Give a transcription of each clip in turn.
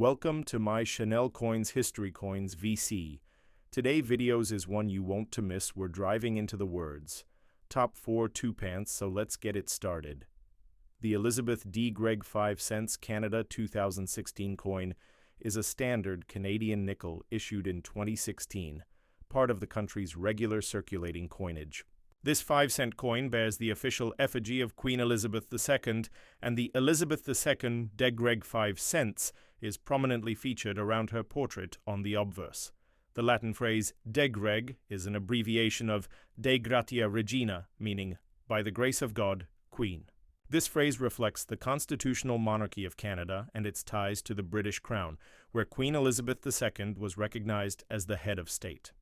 Welcome to my Chanel Coins History Coins VC. Today videos is one you won't to miss. We're driving into the words. Top 4 2-pence, so let's get it started. The Elizabeth D. Gregg 5 cents Canada 2016 coin is a standard Canadian nickel issued in 2016, part of the country's regular circulating coinage. This 5-cent coin bears the official effigy of Queen Elizabeth II, and the Elizabeth II de Gregg 5 cents is prominently featured around her portrait on the obverse. The Latin phrase de Gregg is an abbreviation of De Gratia Regina, meaning, by the grace of God, Queen. This phrase reflects the constitutional monarchy of Canada and its ties to the British Crown, where Queen Elizabeth II was recognized as the head of state.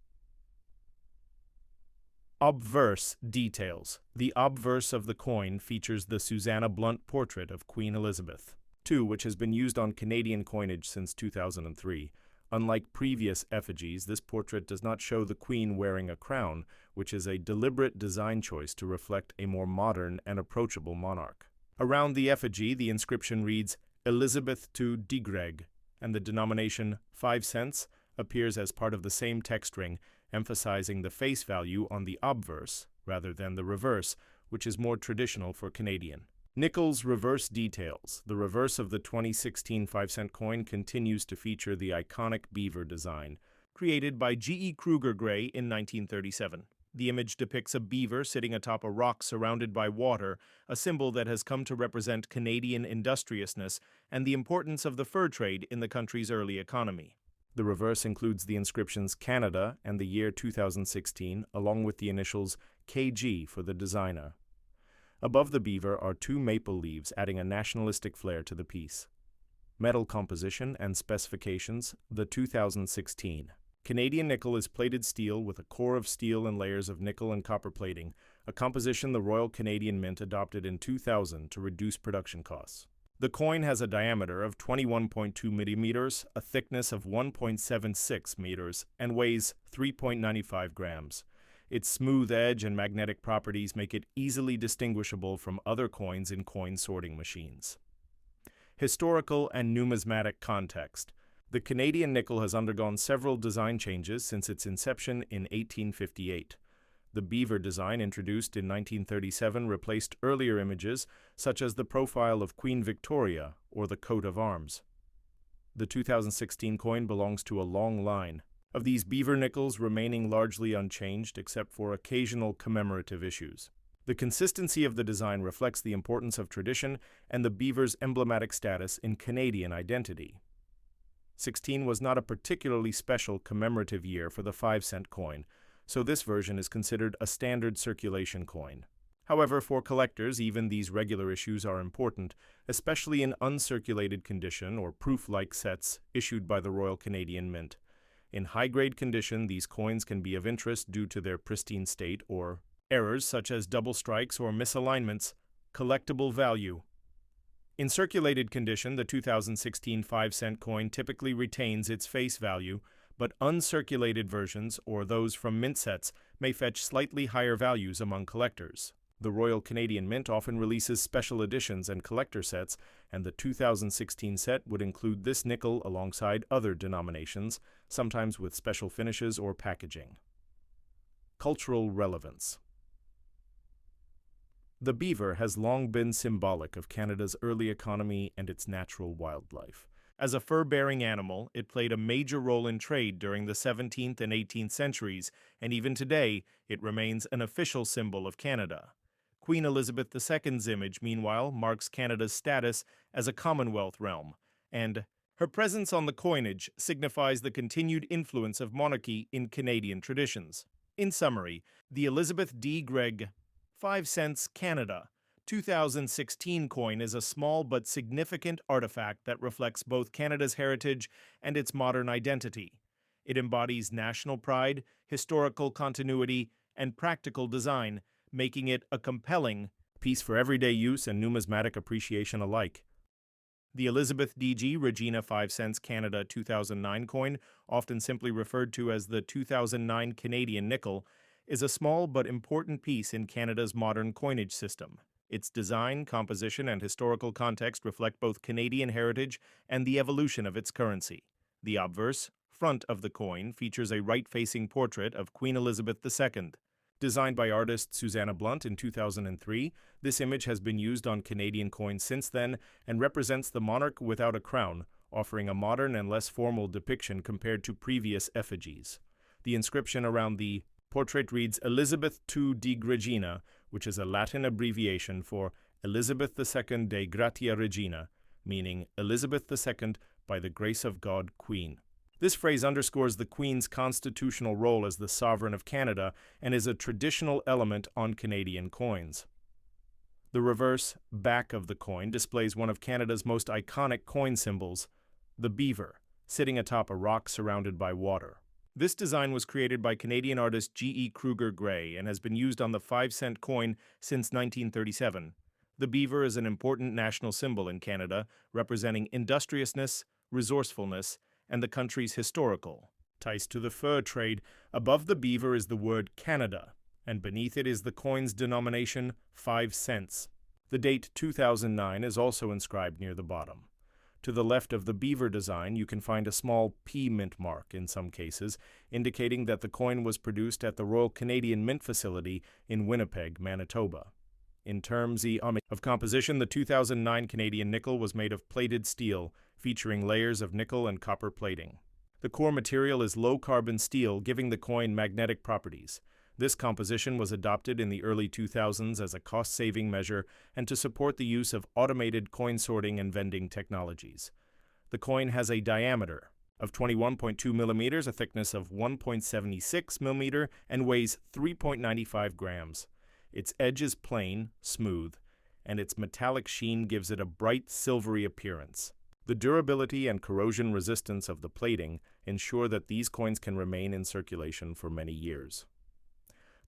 Obverse details. The obverse of the coin features the Susanna Blunt portrait of Queen Elizabeth II, which has been used on Canadian coinage since 2003. Unlike previous effigies, this portrait does not show the Queen wearing a crown, which is a deliberate design choice to reflect a more modern and approachable monarch. Around the effigy, the inscription reads Elizabeth II de Gregg, and the denomination 5 cents appears as part of the same text ring, emphasizing the face value on the obverse rather than the reverse, which is more traditional for Canadian. Nickel's reverse details. The reverse of the 2016 5-cent coin continues to feature the iconic beaver design, created by G.E. Kruger Gray in 1937. The image depicts a beaver sitting atop a rock surrounded by water, a symbol that has come to represent Canadian industriousness and the importance of the fur trade in the country's early economy. The reverse includes the inscriptions Canada and the year 2016, along with the initials KG for the designer. Above the beaver are 2 maple leaves, adding a nationalistic flair to the piece. Metal composition and specifications. The 2016 Canadian nickel is plated steel with a core of steel and layers of nickel and copper plating, a composition the Royal Canadian Mint adopted in 2000 to reduce production costs. The coin has a diameter of 21.2 millimeters, a thickness of 1.76 meters, and weighs 3.95 grams. Its smooth edge and magnetic properties make it easily distinguishable from other coins in coin sorting machines. Historical and numismatic context. The Canadian nickel has undergone several design changes since its inception in 1858. The beaver design, introduced in 1937, replaced earlier images, such as the profile of Queen Victoria or the coat of arms. The 2016 coin belongs to a long line of these beaver nickels, remaining largely unchanged except for occasional commemorative issues. The consistency of the design reflects the importance of tradition and the beaver's emblematic status in Canadian identity. 16 was not a particularly special commemorative year for the 5-cent coin, so this version is considered a standard circulation coin. However, for collectors, even these regular issues are important, especially in uncirculated condition or proof-like sets issued by the Royal Canadian Mint. In high-grade condition, these coins can be of interest due to their pristine state or errors such as double strikes or misalignments. Collectible value. In circulated condition, the 2016 5-cent coin typically retains its face value, but uncirculated versions, or those from mint sets, may fetch slightly higher values among collectors. The Royal Canadian Mint often releases special editions and collector sets, and the 2016 set would include this nickel alongside other denominations, sometimes with special finishes or packaging. Cultural relevance. The beaver has long been symbolic of Canada's early economy and its natural wildlife. As a fur-bearing animal, it played a major role in trade during the 17th and 18th centuries, and even today, it remains an official symbol of Canada. Queen Elizabeth II's image, meanwhile, marks Canada's status as a Commonwealth realm, and her presence on the coinage signifies the continued influence of monarchy in Canadian traditions. In summary, the Elizabeth D. Gregg 5 cents Canada 2016 coin is a small but significant artifact that reflects both Canada's heritage and its modern identity. It embodies national pride, historical continuity, and practical design, making it a compelling piece for everyday use and numismatic appreciation alike. The Elizabeth D.G. Regina 5 cents Canada 2009 coin, often simply referred to as the 2009 Canadian nickel, is a small but important piece in Canada's modern coinage system. Its design, composition, and historical context reflect both Canadian heritage and the evolution of its currency. The obverse, front of the coin features a right-facing portrait of Queen Elizabeth II. Designed by artist Susanna Blunt in 2003, this image has been used on Canadian coins since then and represents the monarch without a crown, offering a modern and less formal depiction compared to previous effigies. The inscription around the portrait reads Elizabeth II de Regina, which is a Latin abbreviation for Elizabeth II de Gratia Regina, meaning Elizabeth II by the grace of God Queen. This phrase underscores the Queen's constitutional role as the sovereign of Canada and is a traditional element on Canadian coins. The reverse back of the coin displays one of Canada's most iconic coin symbols, the beaver, sitting atop a rock surrounded by water. This design was created by Canadian artist G.E. Kruger Gray and has been used on the 5-cent coin since 1937. The beaver is an important national symbol in Canada, representing industriousness, resourcefulness, and the country's historical ties to the fur trade. Above the beaver is the word Canada, and beneath it is the coin's denomination 5 cents. The date 2009 is also inscribed near the bottom. To the left of the beaver design, you can find a small P mint mark in some cases, indicating that the coin was produced at the Royal Canadian Mint Facility in Winnipeg, Manitoba. In terms of composition, the 2009 Canadian nickel was made of plated steel, featuring layers of nickel and copper plating. The core material is low-carbon steel, giving the coin magnetic properties. This composition was adopted in the early 2000s as a cost-saving measure and to support the use of automated coin sorting and vending technologies. The coin has a diameter of 21.2 millimeters, a thickness of 1.76 millimeter, and weighs 3.95 grams. Its edge is plain, smooth, and its metallic sheen gives it a bright silvery appearance. The durability and corrosion resistance of the plating ensure that these coins can remain in circulation for many years.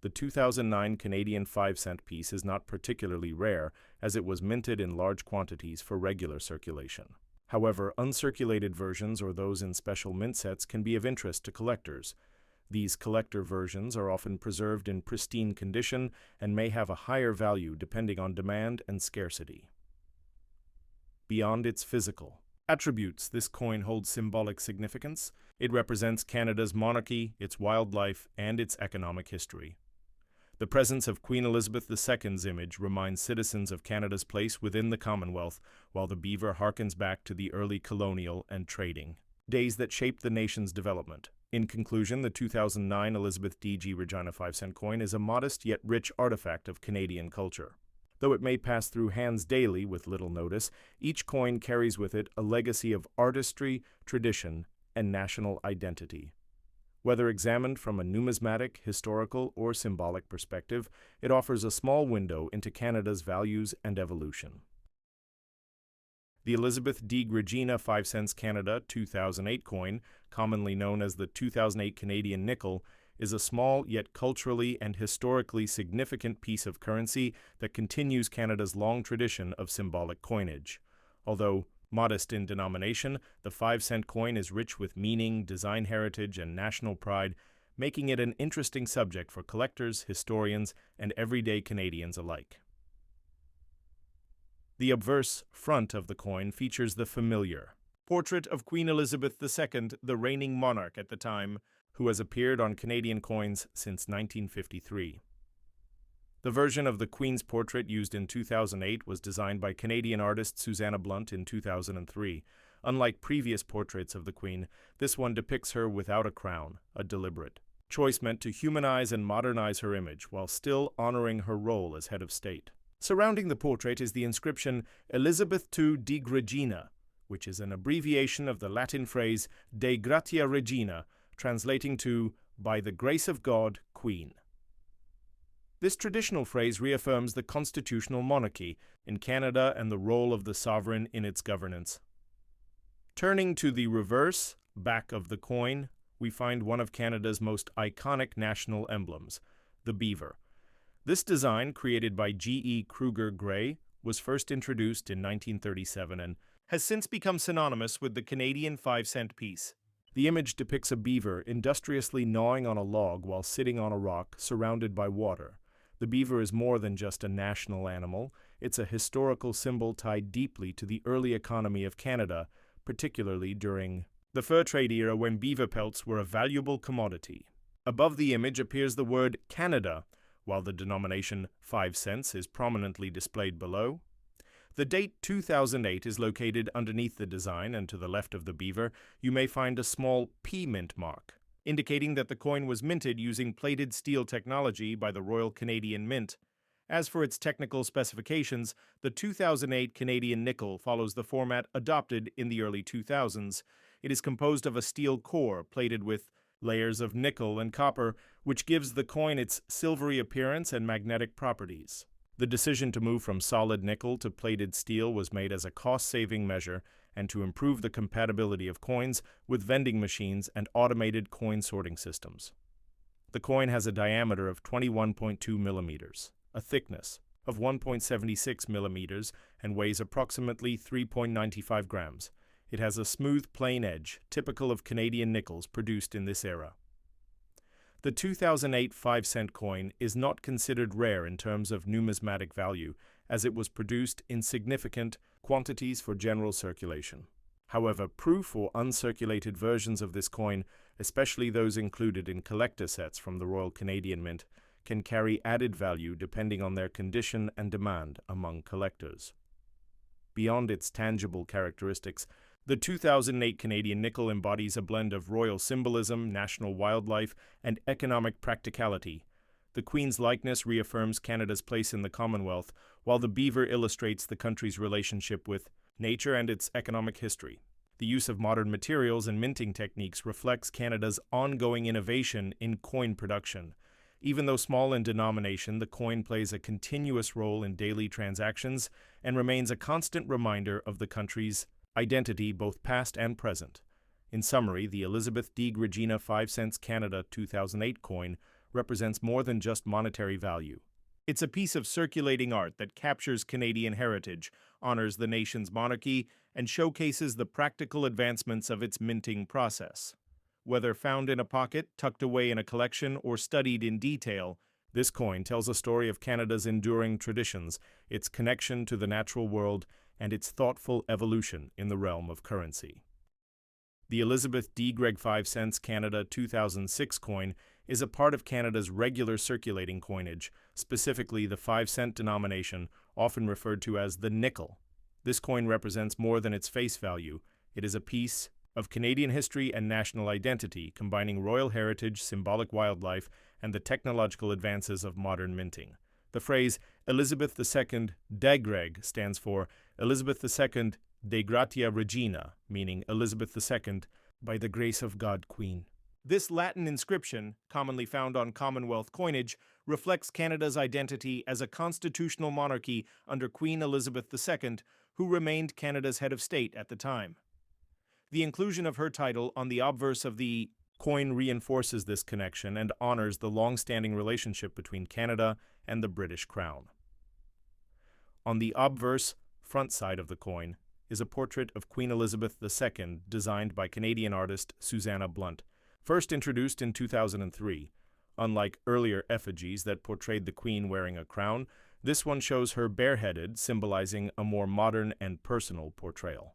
The 2009 Canadian 5-cent piece is not particularly rare, as it was minted in large quantities for regular circulation. However, uncirculated versions or those in special mint sets can be of interest to collectors. These collector versions are often preserved in pristine condition and may have a higher value depending on demand and scarcity. Beyond its physical attributes, this coin holds symbolic significance. It represents Canada's monarchy, its wildlife, and its economic history. The presence of Queen Elizabeth II's image reminds citizens of Canada's place within the Commonwealth, while the beaver harkens back to the early colonial and trading days that shaped the nation's development. In conclusion, the 2009 Elizabeth D.G. Regina 5-cent coin is a modest yet rich artifact of Canadian culture. Though it may pass through hands daily with little notice, each coin carries with it a legacy of artistry, tradition, and national identity. Whether examined from a numismatic, historical, or symbolic perspective, it offers a small window into Canada's values and evolution. The Elizabeth D. Regina 5 cents Canada 2008 coin, commonly known as the 2008 Canadian nickel, is a small yet culturally and historically significant piece of currency that continues Canada's long tradition of symbolic coinage. Although modest in denomination, the 5-cent coin is rich with meaning, design heritage, and national pride, making it an interesting subject for collectors, historians, and everyday Canadians alike. The obverse front of the coin features the familiar portrait of Queen Elizabeth II, the reigning monarch at the time, who has appeared on Canadian coins since 1953. The version of the Queen's portrait used in 2008 was designed by Canadian artist Susanna Blunt in 2003. Unlike previous portraits of the Queen, this one depicts her without a crown, a deliberate choice meant to humanize and modernize her image while still honoring her role as head of state. Surrounding the portrait is the inscription Elizabeth II de Regina, which is an abbreviation of the Latin phrase De Gratia Regina, translating to, by the grace of God, Queen. This traditional phrase reaffirms the constitutional monarchy in Canada and the role of the sovereign in its governance. Turning to the reverse, back of the coin, we find one of Canada's most iconic national emblems, the beaver. This design, created by G.E. Kruger Gray, was first introduced in 1937 and has since become synonymous with the Canadian 5-cent piece. The image depicts a beaver industriously gnawing on a log while sitting on a rock surrounded by water. The beaver is more than just a national animal. It's a historical symbol tied deeply to the early economy of Canada, particularly during the fur trade era when beaver pelts were a valuable commodity. Above the image appears the word Canada, while the denomination 5 cents is prominently displayed below. The date 2008 is located underneath the design, and to the left of the beaver, you may find a small P mint mark, indicating that the coin was minted using plated steel technology by the Royal Canadian Mint. As for its technical specifications, the 2008 Canadian nickel follows the format adopted in the early 2000s. It is composed of a steel core plated with layers of nickel and copper, which gives the coin its silvery appearance and magnetic properties. The decision to move from solid nickel to plated steel was made as a cost-saving measure and to improve the compatibility of coins with vending machines and automated coin sorting systems. The coin has a diameter of 21.2 millimeters, a thickness of 1.76 millimeters, and weighs approximately 3.95 grams. It has a smooth, plain edge, typical of Canadian nickels produced in this era. The 2008 5-cent coin is not considered rare in terms of numismatic value, as it was produced in significant quantities for general circulation. However, proof or uncirculated versions of this coin, especially those included in collector sets from the Royal Canadian Mint, can carry added value depending on their condition and demand among collectors. Beyond its tangible characteristics, the 2008 Canadian nickel embodies a blend of royal symbolism, national wildlife, and economic practicality. The Queen's likeness reaffirms Canada's place in the Commonwealth, while the beaver illustrates the country's relationship with nature and its economic history. The use of modern materials and minting techniques reflects Canada's ongoing innovation in coin production. Even though small in denomination, the coin plays a continuous role in daily transactions and remains a constant reminder of the country's identity, both past and present. In summary, the Elizabeth de Regina 5 cents Canada 2008 coin represents more than just monetary value. It's a piece of circulating art that captures Canadian heritage, honors the nation's monarchy, and showcases the practical advancements of its minting process. Whether found in a pocket, tucked away in a collection, or studied in detail, this coin tells a story of Canada's enduring traditions, its connection to the natural world, and its thoughtful evolution in the realm of currency. The Elizabeth de Greg 5 cents Canada 2006 coin is a part of Canada's regular circulating coinage, specifically the 5-cent denomination, often referred to as the nickel. This coin represents more than its face value. It is a piece of Canadian history and national identity, combining royal heritage, symbolic wildlife, and the technological advances of modern minting. The phrase Elizabeth II de Greg stands for Elizabeth II de Gratia Regina, meaning Elizabeth II by the grace of God Queen. This Latin inscription, commonly found on Commonwealth coinage, reflects Canada's identity as a constitutional monarchy under Queen Elizabeth II, who remained Canada's head of state at the time. The inclusion of her title on the obverse of the coin reinforces this connection and honors the long-standing relationship between Canada and the British Crown. On the obverse front side of the coin is a portrait of Queen Elizabeth II designed by Canadian artist Susanna Blunt, first introduced in 2003. Unlike earlier effigies that portrayed the Queen wearing a crown, this one shows her bareheaded, symbolizing a more modern and personal portrayal.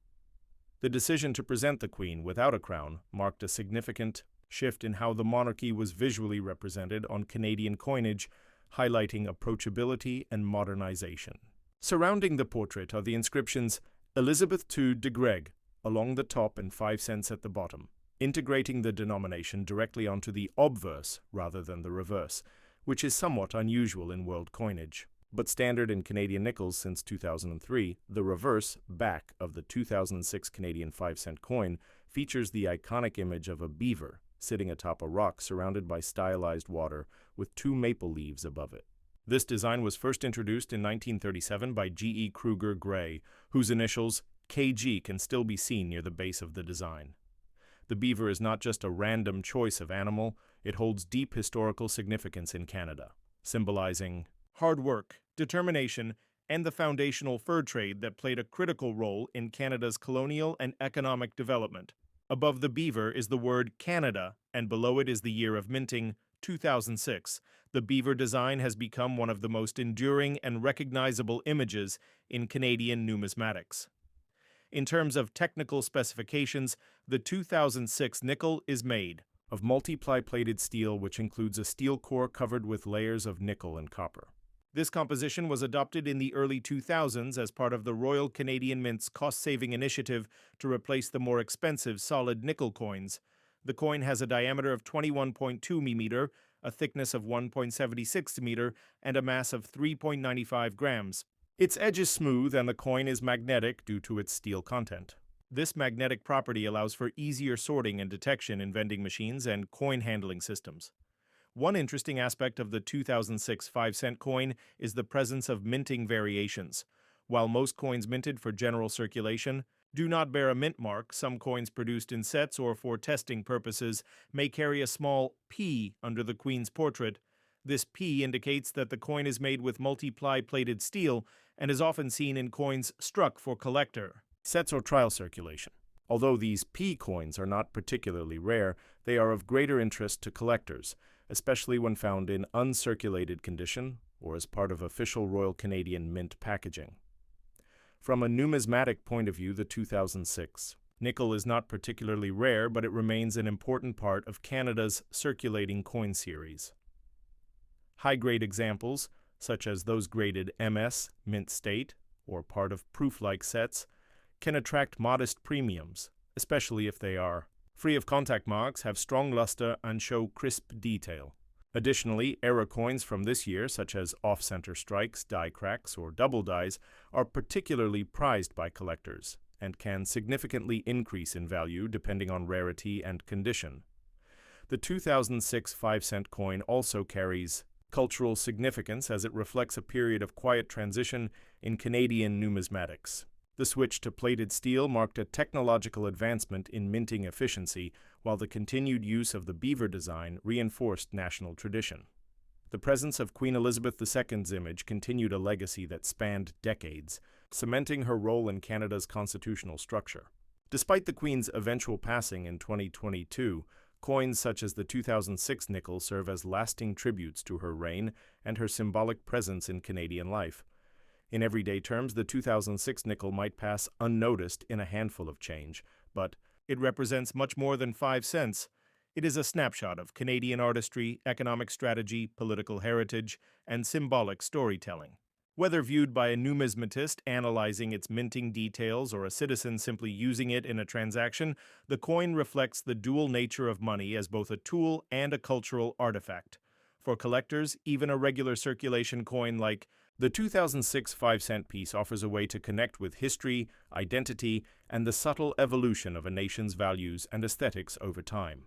The decision to present the Queen without a crown marked a significant shift in how the monarchy was visually represented on Canadian coinage, highlighting approachability and modernization. Surrounding the portrait are the inscriptions Elizabeth II de Greg along the top and 5 cents at the bottom, integrating the denomination directly onto the obverse rather than the reverse, which is somewhat unusual in world coinage. But standard in Canadian nickels since 2003, the reverse back of the 2006 Canadian 5-cent coin features the iconic image of a beaver sitting atop a rock surrounded by stylized water with 2 maple leaves above it. This design was first introduced in 1937 by G.E. Kruger Gray, whose initials KG can still be seen near the base of the design. The beaver is not just a random choice of animal, it holds deep historical significance in Canada, symbolizing hard work, determination, and the foundational fur trade that played a critical role in Canada's colonial and economic development. Above the beaver is the word Canada, and below it is the year of minting, 2006, the beaver design has become one of the most enduring and recognizable images in Canadian numismatics. In terms of technical specifications, the 2006 nickel is made of multiply plated steel, which includes a steel core covered with layers of nickel and copper. This composition was adopted in the early 2000s as part of the Royal Canadian Mint's cost-saving initiative to replace the more expensive solid nickel coins. The coin has a diameter of 21.2 mm, a thickness of 1.76 m, and a mass of 3.95 grams. Its edge is smooth and the coin is magnetic due to its steel content. This magnetic property allows for easier sorting and detection in vending machines and coin handling systems. One interesting aspect of the 2006 5-cent coin is the presence of minting variations. While most coins minted for general circulation do not bear a mint mark, some coins produced in sets or for testing purposes may carry a small P under the Queen's portrait. This P indicates that the coin is made with multiply plated steel and is often seen in coins struck for collector sets or trial circulation. Although these P coins are not particularly rare, they are of greater interest to collectors, especially when found in uncirculated condition or as part of official Royal Canadian Mint packaging. From a numismatic point of view, the 2006 nickel is not particularly rare, but it remains an important part of Canada's circulating coin series. High-grade examples, such as those graded MS, Mint State, or part of proof-like sets, can attract modest premiums, especially if they are free of contact marks, have strong luster, and show crisp detail. Additionally, error coins from this year, such as off-center strikes, die cracks, or double dies, are particularly prized by collectors and can significantly increase in value depending on rarity and condition. The 2006 5-cent coin also carries cultural significance as it reflects a period of quiet transition in Canadian numismatics. The switch to plated steel marked a technological advancement in minting efficiency, while the continued use of the beaver design reinforced national tradition. The presence of Queen Elizabeth II's image continued a legacy that spanned decades, cementing her role in Canada's constitutional structure. Despite the Queen's eventual passing in 2022, coins such as the 2006 nickel serve as lasting tributes to her reign and her symbolic presence in Canadian life. In everyday terms, the 2006 nickel might pass unnoticed in a handful of change, but it represents much more than 5 cents. It is a snapshot of Canadian artistry, economic strategy, political heritage, and symbolic storytelling. Whether viewed by a numismatist analyzing its minting details or a citizen simply using it in a transaction, the coin reflects the dual nature of money as both a tool and a cultural artifact. For collectors, even a regular circulation coin like the 2006 5-cent piece offers a way to connect with history, identity, and the subtle evolution of a nation's values and aesthetics over time.